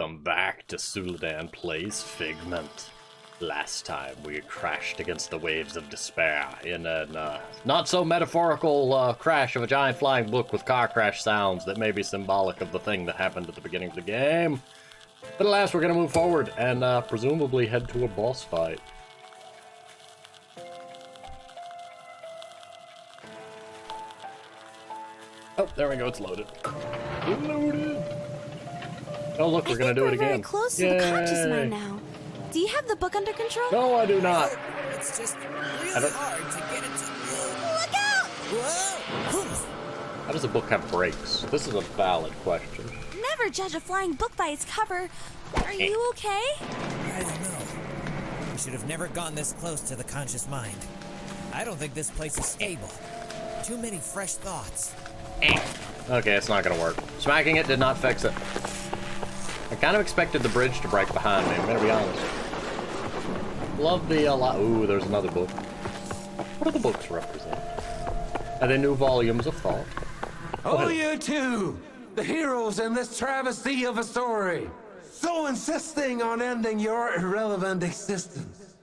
Welcome back to Suladan Plays Figment. Last time we crashed against the waves of despair in a not so metaphorical crash of a giant flying book with car crash sounds that may be symbolic of the thing that happened at the beginning of the game. But alas, we're going to move forward and presumably head to a boss fight. Oh, there we go, it's loaded. It's loaded! Oh look, we're gonna do it again. Very close to the conscious mind now. Do you have the book under control? No, I do not. It's just really hard to get it to... Look out! Whoa! How does a book have brakes? This is a valid question. Never judge a flying book by its cover. Are you okay? I don't know. We should have never gone this close to the conscious mind. I don't think this place is stable. Too many fresh thoughts. Okay, it's not gonna work. Smacking it did not fix it. I kind of expected the bridge to break behind me, I'm gonna be honest. Love the ooh, there's another book. What do the books represent? Are they new volumes of thought? Oh, you two! The heroes in this travesty of a story! So insisting on ending your irrelevant existence.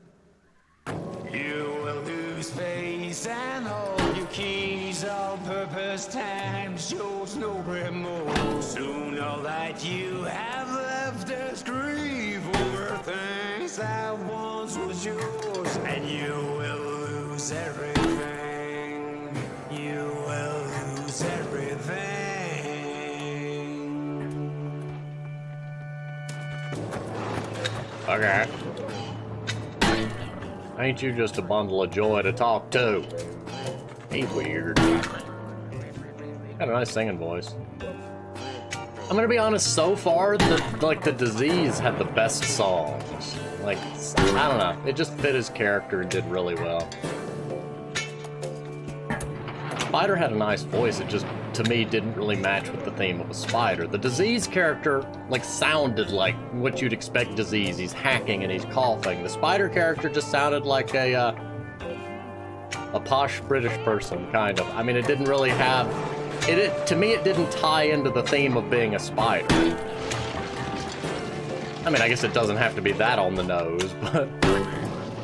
You will lose face and all your keys, all purpose time shows no remorse. Soon all that you have left is grief over things that once was yours, and you will lose everything. You will lose everything. Okay. Ain't you just a bundle of joy to talk to? Ain't weird. Got a nice singing voice. I'm gonna be honest, so far, the disease had the best songs. Like, I don't know, it just fit his character and did really well. Spider had a nice voice, it just, to me, didn't really match with the theme of a spider. The disease character, like, sounded like what you'd expect disease. He's hacking and he's coughing. The spider character just sounded like a posh British person, kind of. I mean, it didn't really have... to me, it didn't tie into the theme of being a spider. I mean, I guess it doesn't have to be that on the nose, but...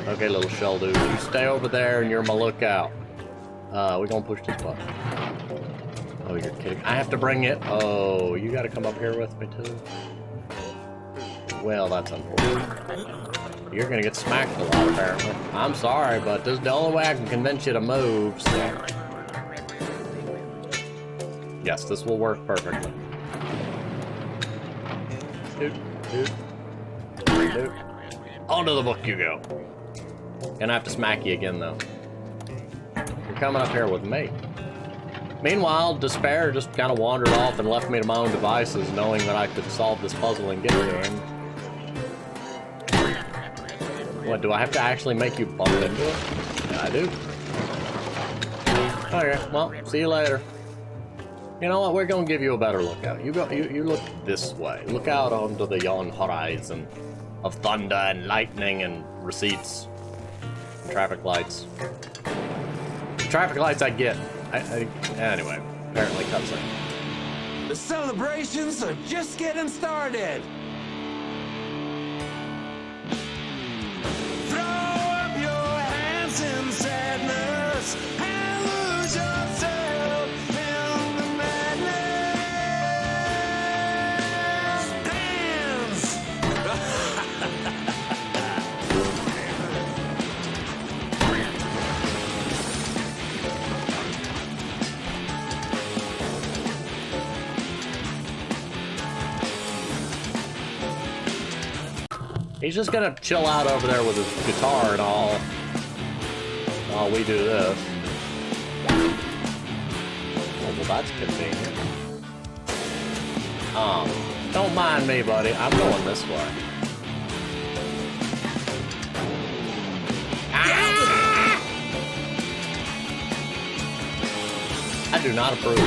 Okay, little shell dude, you stay over there and you're my lookout. We're gonna push this button. Oh, you're kidding. I have to bring it? Oh, you gotta come up here with me, too? Well, that's unfortunate. You're gonna get smacked a lot, apparently. I'm sorry, but this is the only way I can convince you to move, so... Yes, this will work perfectly. Doot, doot, doot. Onto the book you go. Gonna have to smack you again, though. You're coming up here with me. Meanwhile, Despair just kind of wandered off and left me to my own devices, knowing that I could solve this puzzle and get to him. What, do I have to actually make you bump into it? Yeah, I do. Okay, well, see you later. You know what, we're gonna give you a better lookout. You look this way. Look out onto the yon horizon of thunder and lightning and receipts. Traffic lights. Traffic lights I get. Anyway, apparently cutscene. The celebrations are just getting started. Throw up your hands in sadness and lose yourself in the madness. Dance. He's just gonna chill out over there with his guitar and all while we do this. Oh, well, that's convenient. Don't mind me, buddy. I'm going this way. Ah! I do not approve.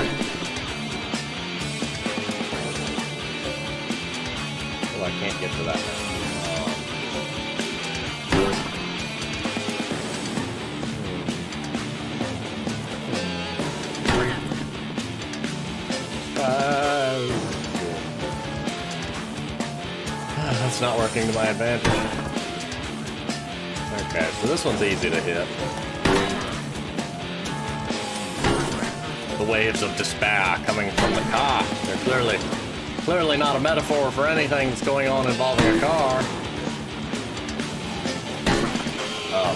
Oh, I can't get to that now. not working to my advantage. Okay, so this one's easy to hit. The waves of despair coming from the car. They're clearly not a metaphor for anything that's going on involving a car. Oh,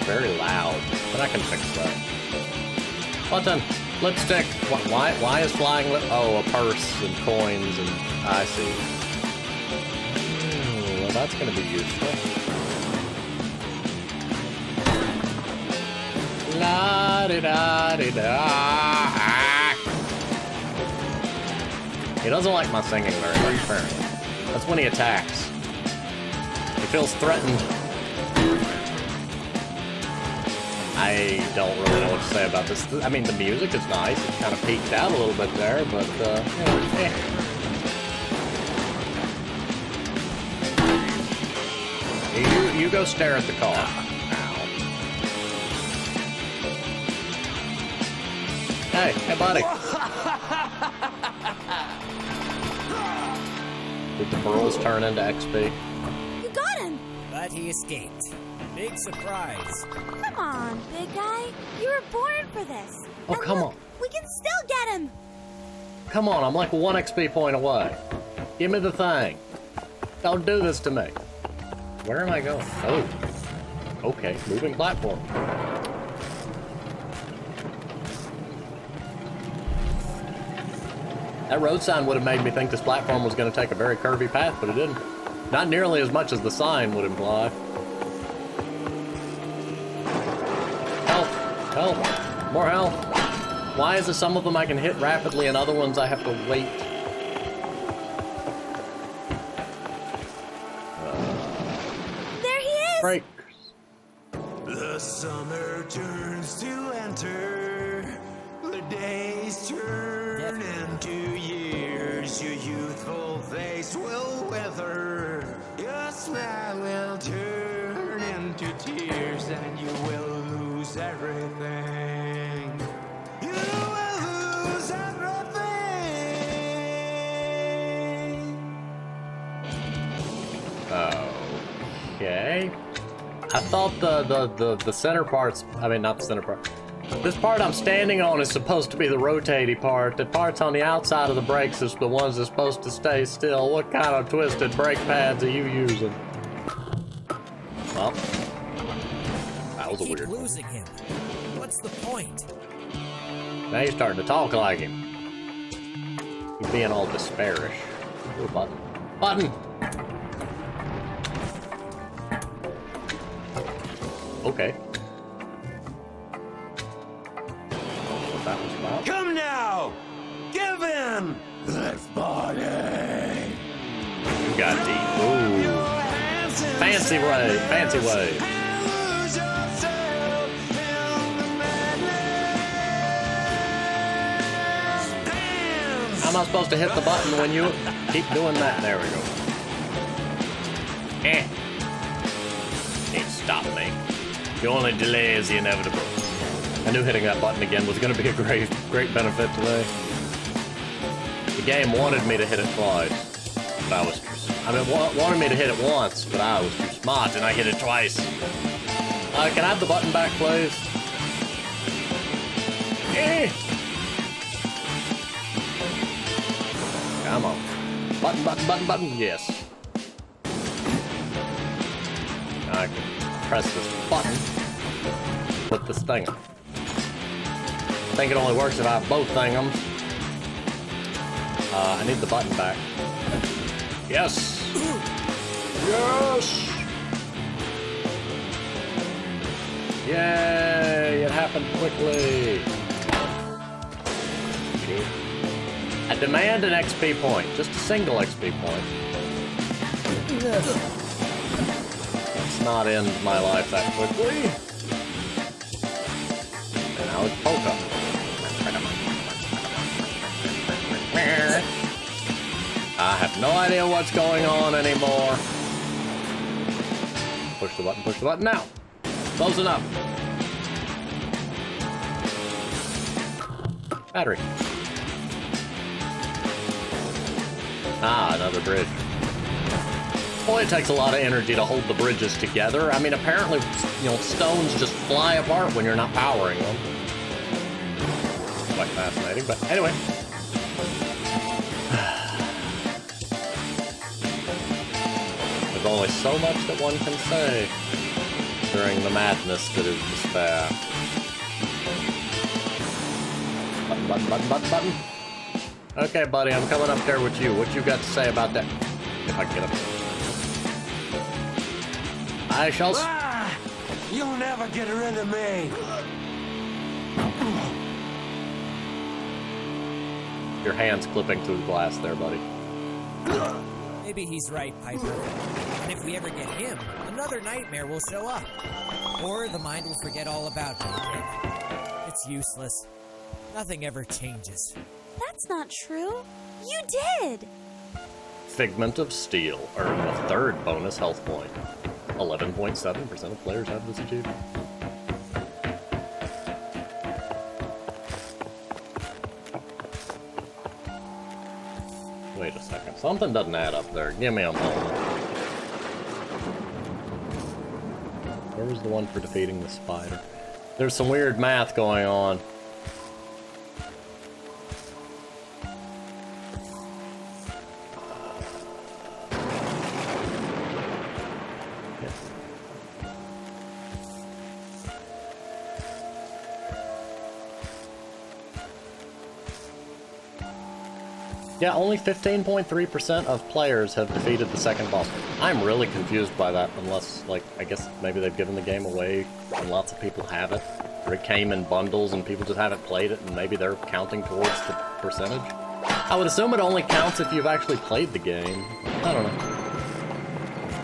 very loud, but I can fix that. Button, lipstick. Why is flying oh, a purse and coins and I see. Well, that's gonna be useful. La di da di da. He doesn't like my singing very much, apparently. That's when he attacks. He feels threatened. I don't really know what to say about this. I mean, the music is nice. It kind of peaked out a little bit there, but, You go stare at the car. Ow. Hey, buddy. Did the pearls turn into XP? You got him! But he escaped. Big surprise. Come on, big guy. You were born for this. Oh, And come look, on. We can still get him. Come on, I'm like 1 XP point away. Give me the thing. Don't do this to me. Where am I going? Oh. Okay, moving platform. That road sign would have made me think this platform was going to take a very curvy path, but it didn't. Not nearly as much as the sign would imply. Health. Health. More health. Why is it some of them I can hit rapidly and other ones I have to wait? There he is. Break. The summer turns to enter. The days turn into years. Your youthful face will wither. Your smile will turn into tears, and you will lose everything. You will lose everything. Okay. I thought the center parts, I mean not the center part. This part I'm standing on is supposed to be the rotating part. The parts on the outside of the brakes is the ones that's supposed to stay still. What kind of twisted brake pads are you using? Well, that was a Keep weird one. losing him. What's the point? Now you're starting to talk like him. He's being all despairish. Ooh, button. Button! Okay. What that was about. Come now! Give in! Let's party! You got deep. Ooh. Fancy way. Fancy way. How am I supposed to hit the button when you keep doing that? There we go. Can't stop me. The only delay is the inevitable. I knew hitting that button again was going to be a great benefit today. The game wanted me to hit it twice, but I was too... wanted me to hit it once, but I was too smart and I hit it twice. Can I have the button back, please? Come on. Button, button, button, button. Yes. I can press this button. Put this thing on. I think it only works if I have both thingums. I need the button back. Yes! Yes! Yay! It happened quickly. I demand an XP point. Just a single XP point. Let's not end my life that quickly. And now it's Polka. I have no idea what's going on anymore. Push the button now. Close enough. Battery. Ah, another bridge. Boy, it takes a lot of energy to hold the bridges together. I mean, apparently, you know, stones just fly apart when you're not powering them. Quite fascinating, but anyway. There's only so much that one can say during the madness that is despair. Button, button, button, button, button. Okay, buddy, I'm coming up there with you. What you got to say about that? If I can get up there. I shall... You'll never get rid of me! Your hand's clipping through the glass there, buddy. Maybe he's right, Piper. And if we ever get him, another nightmare will show up. Or the mind will forget all about me again. It's useless. Nothing ever changes. That's not true. You did. Figment of Steel. Earn a third bonus health point. 11.7% of players have this achievement. Wait a second. Something doesn't add up there. Give me a moment. Where was the one for defeating the spider? There's some weird math going on. Yeah, only 15.3% of players have defeated the second boss. I'm really confused by that, unless, like, I guess maybe they've given the game away and lots of people have it. Or it came in bundles and people just haven't played it and maybe they're counting towards the percentage. I would assume it only counts if you've actually played the game. I don't know.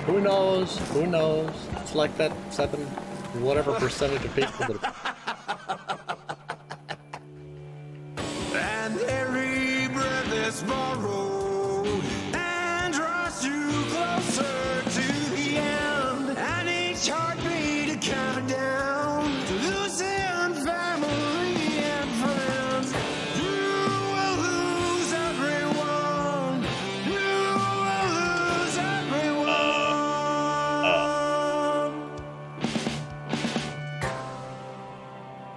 Who knows? Who knows? It's like that 7 whatever percentage of people that have... And every breath is borrowed and draws you closer to the end. And each heartbeat a countdown to losing family and friends. You will lose everyone. You will lose everyone.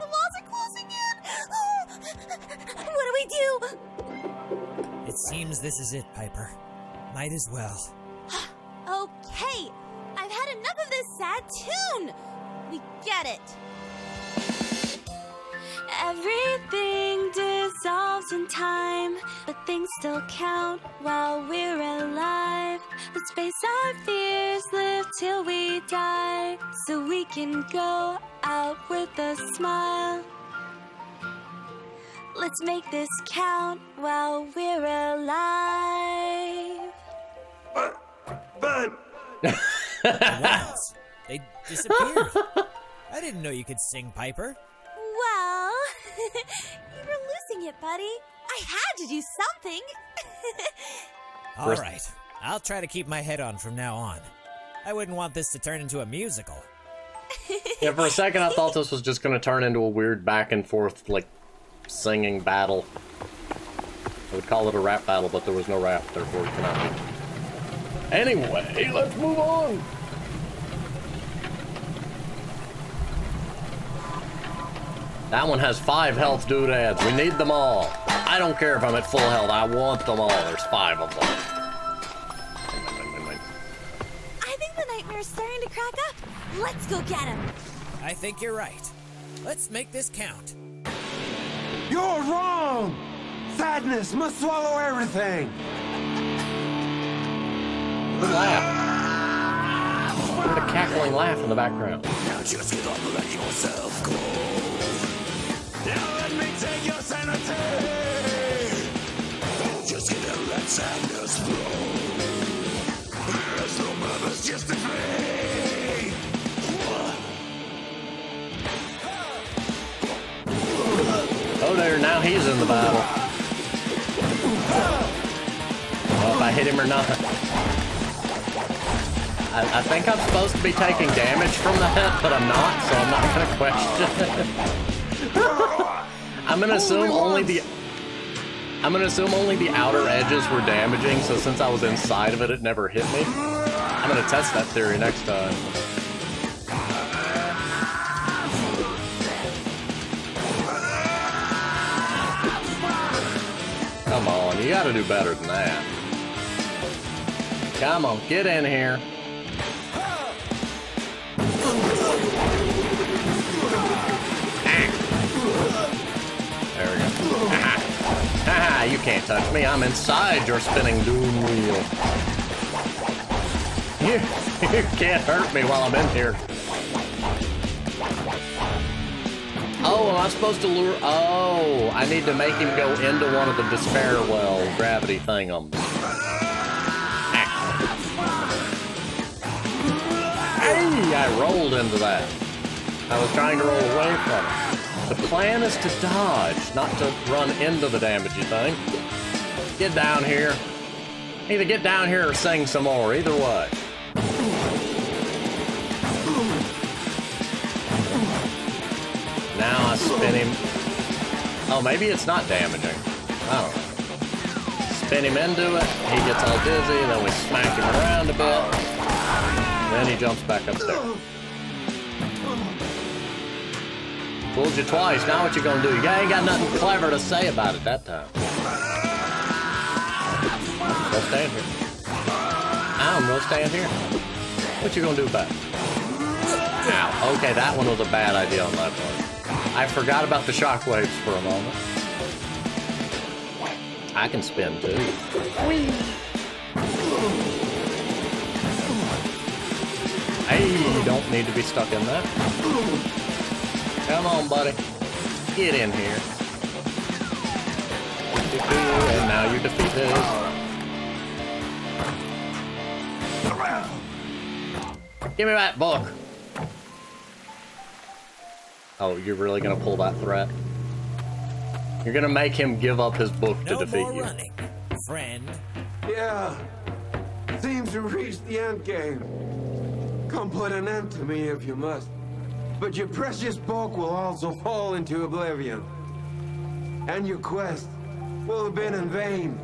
The walls are closing in. What do we do? It seems this is it, Piper. Might as well. Okay, I've had enough of this sad tune. We get it. Everything dissolves in time, but things still count while we're alive. Let's face our fears, live till we die, so we can go out with a smile. Let's make this count while we're alive. But The wands. They disappeared. I didn't know you could sing, Piper. Well, you were losing it, buddy. I had to do something. All right. I'll try to keep my head on from now on. I wouldn't want this to turn into a musical. Yeah, for a second I thought this was just going to turn into a weird back and forth, like, singing battle. I would call it a rap battle, but there was no rap, therefore it cannot be. Anyway, let's move on! That one has 5 health doodads. We need them all. I don't care if I'm at full health. I want them all. There's 5 of them. I think the nightmare's starting to crack up. Let's go get him. I think you're right. Let's make this count. you're wrong! Sadness must swallow everything! Good laugh. What a cackling laugh in the background. Now just get up and let yourself go. Now let me take your sanity. Just get up, let sadness flow. There's no purpose, just a fate. Oh there, now he's in the battle. Well, if I hit him or not. I think I'm supposed to be taking damage from that, but I'm not, so I'm not gonna question it. I'm gonna assume only the outer edges were damaging, so since I was inside of it, it never hit me. I'm gonna test that theory next time. Come on, you gotta do better than that. Come on, get in here. There we go. Haha, you can't touch me. I'm inside your spinning doom wheel. You can't hurt me while I'm in here. Oh, am I supposed to lure? Oh, I need to make him go into one of the despair well gravity thingums. Hey, I rolled into that. I was trying to roll away from it. The plan is to dodge, not to run into the damagey thing. Get down here. Either get down here or sing some more, either way. Now I spin him. Oh, maybe it's not damaging. I don't know. Spin him into it, he gets all dizzy, then we smack him around a bit. Then he jumps back upstairs. Fooled you twice, now what you gonna do? You ain't got nothing clever to say about it that time. Go stand here. I'm gonna stand here. What you gonna do about it? Ow. Okay, that one was a bad idea on my part. I forgot about the shockwaves for a moment. I can spin too. Whee! Hey, you don't need to be stuck in that. Come on, buddy. Get in here. And now you're defeated. Give me that book. Oh, you're really gonna pull that threat? You're gonna make him give up his book to defeat you. No more running, friend. Yeah. Seems to reach the end game. Come put an end to me if you must. But your precious book will also fall into oblivion. And your quest will have been in vain.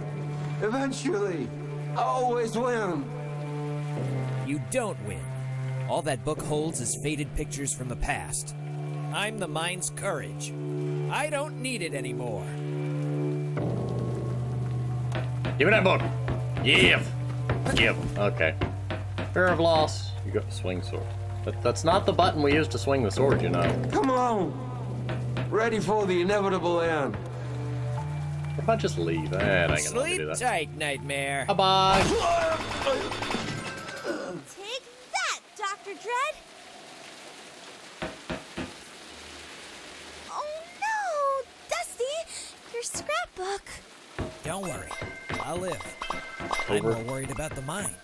Eventually, I always win. You don't win. All that book holds is faded pictures from the past. I'm the mind's courage. I don't need it anymore. Give me that book. Give. Give. Okay. Fear of loss. You got swing sword. That's not the button we use to swing the sword, you know. Come on. Ready for the inevitable end. What if I just leave? I ain't gonna let me Sleep do that. tight, Nightmare. Bye-bye. Take that, Dr. Dread! Oh no! Dusty! Your scrapbook! Don't worry. I'll live. I'm Over. more worried about the mind.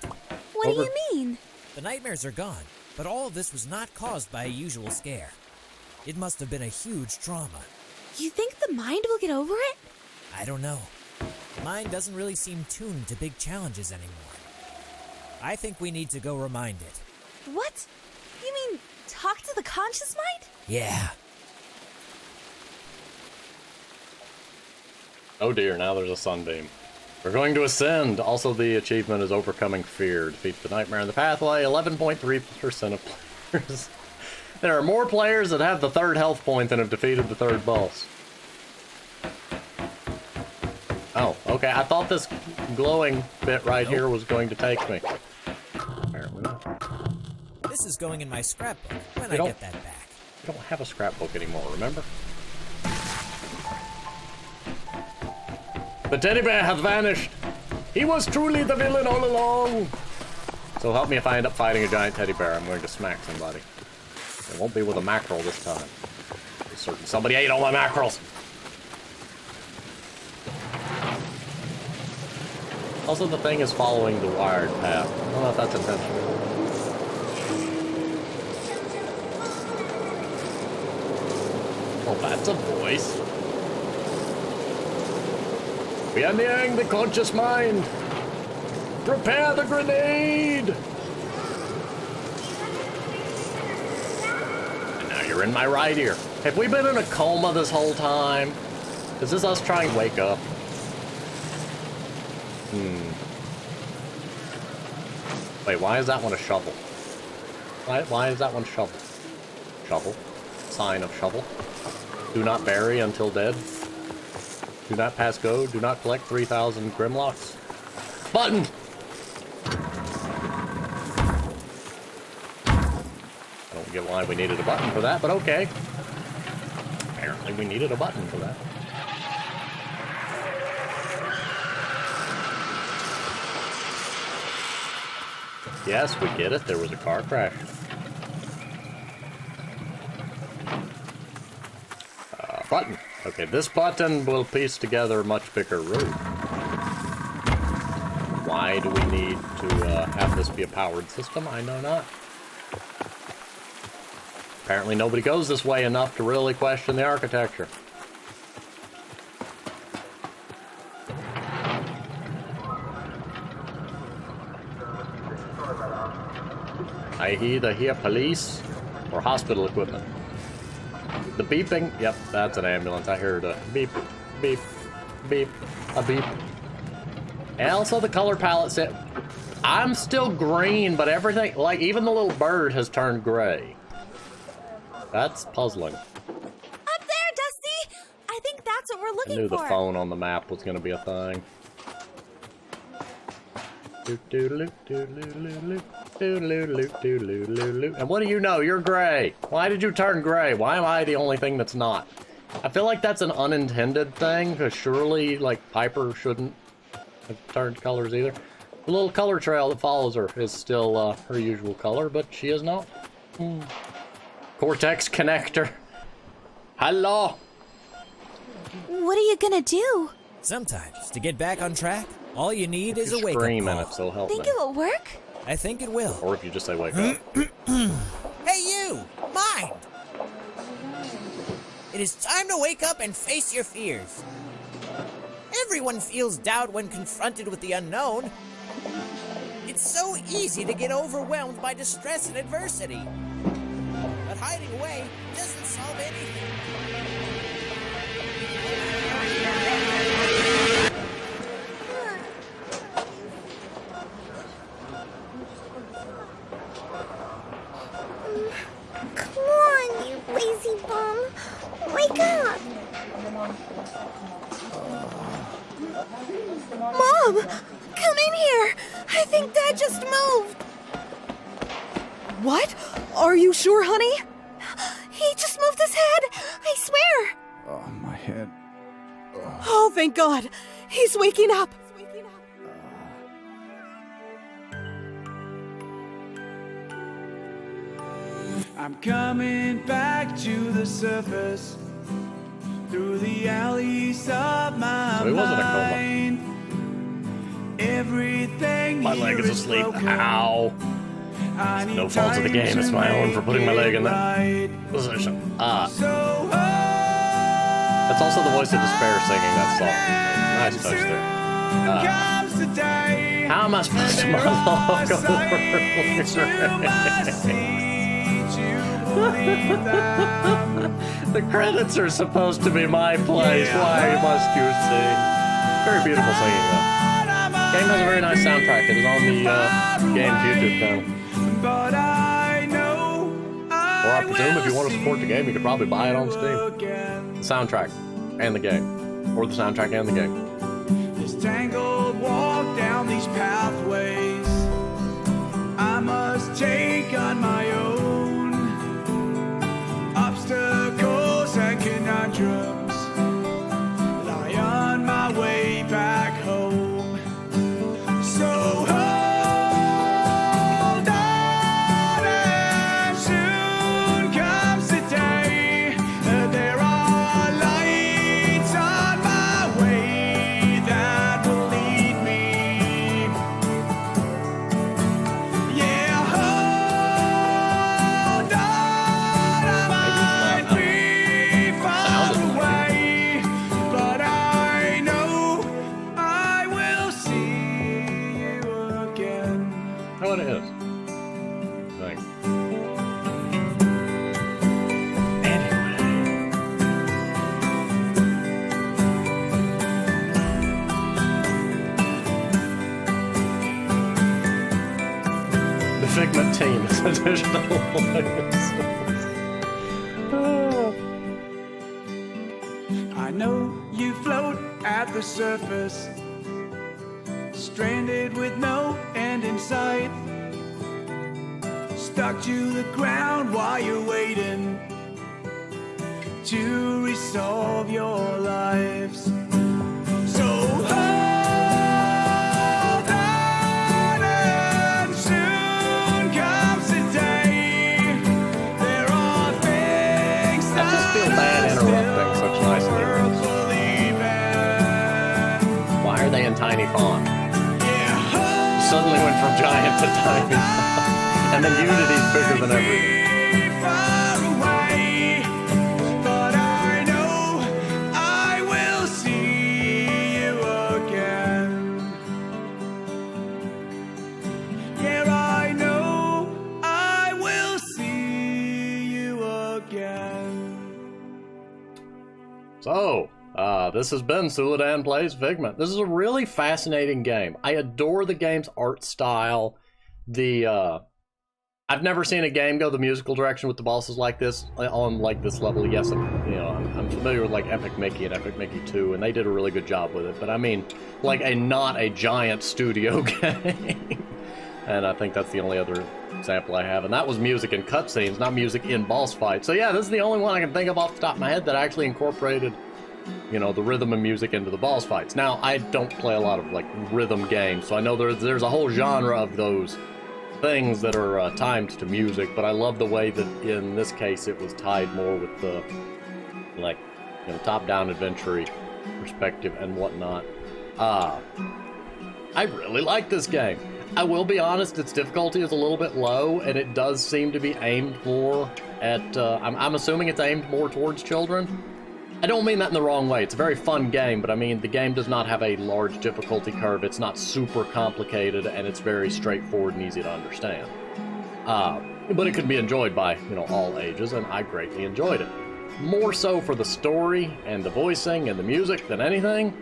What do you mean? The nightmares are gone, but all of this was not caused by a usual scare. It must have been a huge trauma. You think the mind will get over it? I don't know. The mind doesn't really seem tuned to big challenges anymore. I think we need to go remind it. What? You mean talk to the conscious mind? Yeah. Oh dear, now there's a sunbeam. We're going to ascend. Also, the achievement is overcoming fear. Defeat the nightmare in the pathway. 11.3% of players. There are more players that have the third health point than have defeated the third boss. Oh, okay. I thought this glowing bit right here was going to take me. Apparently not. This is going in my scrapbook when You I don't- get that back. I don't have a scrapbook anymore, remember? The teddy bear has vanished. He was truly the villain all along. So help me if I end up fighting a giant teddy bear, I'm going to smack somebody. It won't be with a mackerel this time. I'm certain somebody ate all my mackerels. Also, the thing is following the wired path. I don't know if that's intentional. Oh, that's a voice. We are nearing the conscious mind. Prepare the grenade! And now you're in my right ear. Have we been in a coma this whole time? Is this us trying to wake up? Wait, why is that one a shovel? Why is that one shovel? Shovel. Sign of shovel. Do not bury until dead. Do not pass go. Do not collect 3,000 Grimlocks. Button! I don't get why we needed a button for that, but okay. Apparently we needed a button for that. Yes, we get it. There was a car crash. Button. Okay, this button will piece together a much bigger room. Why do we need to have this be a powered system? I know not. Apparently nobody goes this way enough to really question the architecture. I hear police or hospital equipment. The beeping, yep, that's an ambulance. I heard a beep, beep, beep, a beep. And also the color palette said, I'm still green, but everything, like even the little bird has turned gray. That's puzzling. Up there, Dusty! I think that's what we're I looking knew for. the phone on the map was going to be a thing. And what do you know? You're gray. Why did you turn gray? Why am I the only thing that's not? I feel like that's an unintended thing, because surely, like, Piper shouldn't have turned colors either. The little color trail that follows her is still her usual color, but she is not. Cortex connector. Hello. What are you gonna do? Sometimes, to get back on track, all you need is a wake-up Scream call. and it, so help Think me. it will work? I think it will. Or if you just say wake up. Hey you! Mind! It is time to wake up and face your fears. Everyone feels doubt when confronted with the unknown. It's so easy to get overwhelmed by distress and adversity. But hiding away doesn't solve anything. Come on, you lazy bum. Wake up! Mom! Come in here! I think Dad just moved! What? Are you sure, honey? He just moved his head! I swear! Oh, my head. Oh, thank God. He's waking up. I'm coming back to the surface through the alleys of my So he wasn't a coma. mind. Everything My leg here is asleep. broken. Ow. I need No fault of the time game, to it's my own for make putting my leg in it that right. position. So That's also the voice of despair singing that song. Nice touch there. comes the day. How am I supposed to There are monologue sights you must see to believe them. The credits are supposed to be my place. Why must you sing? Very beautiful singing, though. Game has a very nice soundtrack. It is on the game's YouTube channel. But I know Or I presume if you want to support the game, you could probably buy it on Steam. again. The soundtrack and the game. Or the soundtrack and the game. This tangled walk down these pathways I must take on my own. Obstacles and conundrums lie on my way back home. So hold on and soon comes the day. There are lights on my way that will lead me. Yeah, hold on, I might be far away. additional voices. I know you float at the surface, stranded with no end in sight, stuck to the ground while you're waiting to resolve your lives. So hold on, and soon comes the day. There are things I just feel bad interrupting such nice lyrics. Why are they in tiny font? Suddenly went from giant to tiny font. And then Unity's bigger than everything. So, this has been Suladan Plays Figment. This is a really fascinating game. I adore the game's art style. I've never seen a game go the musical direction with the bosses like this, on like this level. Yes, I'm familiar with like Epic Mickey and Epic Mickey 2, and they did a really good job with it. But I mean, like not a giant studio game. And I think that's the only other example I have. And that was music in cutscenes, not music in boss fights. So yeah, this is the only one I can think of off the top of my head that actually incorporated, you know, the rhythm and music into the boss fights. Now, I don't play a lot of like rhythm games, so I know there's a whole genre of those things that are timed to music, but I love the way that in this case it was tied more with the like, you know, top-down adventure perspective and whatnot. I really like this game. I will be honest, its difficulty is a little bit low, and it does seem to be aimed more at, I'm assuming it's aimed more towards children. I don't mean that in the wrong way. It's a very fun game, but I mean, the game does not have a large difficulty curve. It's not super complicated, and it's very straightforward and easy to understand. But it could be enjoyed by, you know, all ages, and I greatly enjoyed it. More so for the story and the voicing and the music than anything.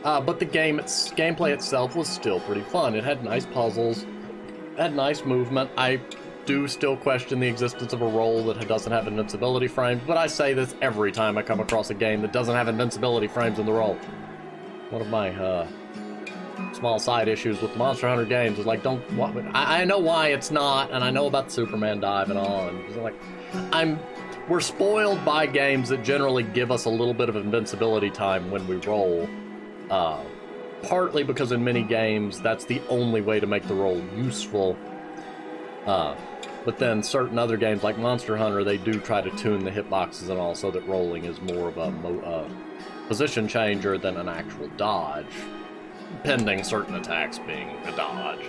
But the gameplay itself was still pretty fun. It had nice puzzles, it had nice movement. I do still question the existence of a role that doesn't have invincibility frames, but I say this every time I come across a game that doesn't have invincibility frames in the role. One of my small side issues with the Monster Hunter games is like, I know why it's not, and I know about the Superman dive and all, and it's like, we're spoiled by games that generally give us a little bit of invincibility time when we roll. Partly because in many games that's the only way to make the roll useful, but then certain other games like Monster Hunter, they do try to tune the hitboxes and all so that rolling is more of a position changer than an actual dodge, pending certain attacks being a dodge.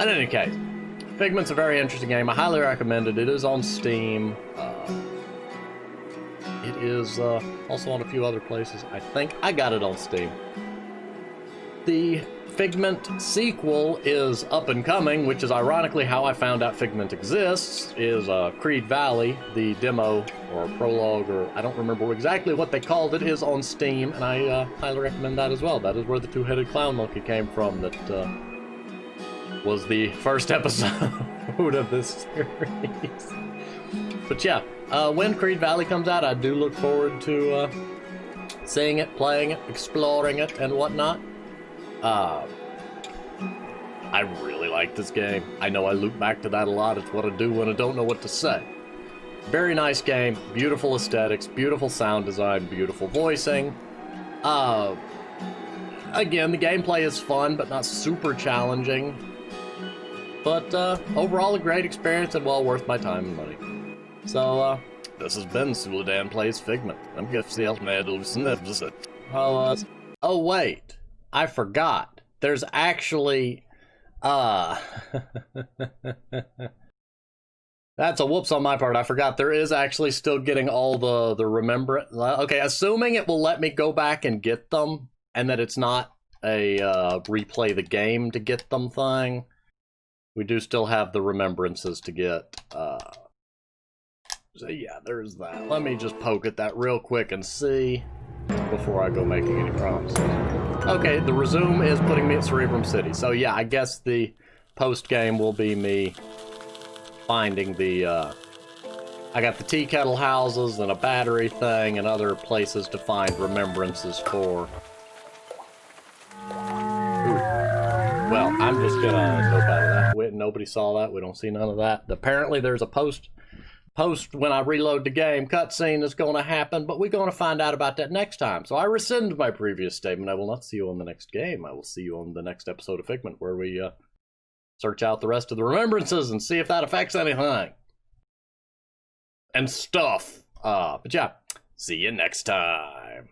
In any case, Figment's a very interesting game. I highly recommend it. It is on Steam. It is also on a few other places. I think I got it on Steam. The Figment sequel is up and coming, which is ironically how I found out Figment exists, is Creed Valley. The demo or prologue, or I don't remember exactly what they called it, is on Steam, and I highly recommend that as well. That is where the two-headed clown monkey came from that was the first episode of this series. But yeah, when Creed Valley comes out, I do look forward to seeing it, playing it, exploring it, and whatnot. I really like this game. I know I loop back to that a lot. It's what I do when I don't know what to say. Very nice game, beautiful aesthetics, beautiful sound design, beautiful voicing. Again, the gameplay is fun, but not super challenging. But overall, a great experience and well worth my time and money. So, this has been Suladan Plays Figment. I'm oh wait, I forgot. There's actually, that's a whoops on my part. I forgot there is actually still getting all the remembrance. Okay, assuming it will let me go back and get them, and that it's not a replay the game to get them thing. We do still have the remembrances to get. So yeah, there's that. Let me just poke at that real quick and see before I go making any promises. Okay, the resume is putting me at Cerebrum City. So yeah, I guess the post-game will be me finding the, I got the tea kettle houses and a battery thing and other places to find remembrances for. Ooh. Well, I'm just gonna note out of that. Nobody saw that. We don't see none of that. Apparently there's a post when I reload the game cutscene that's going to happen, but we're going to find out about that next time. So I rescind my previous statement. I will not see you on the next game. I will see you on the next episode of Figment, where we search out the rest of the remembrances and see if that affects anything. And stuff. But yeah, see you next time.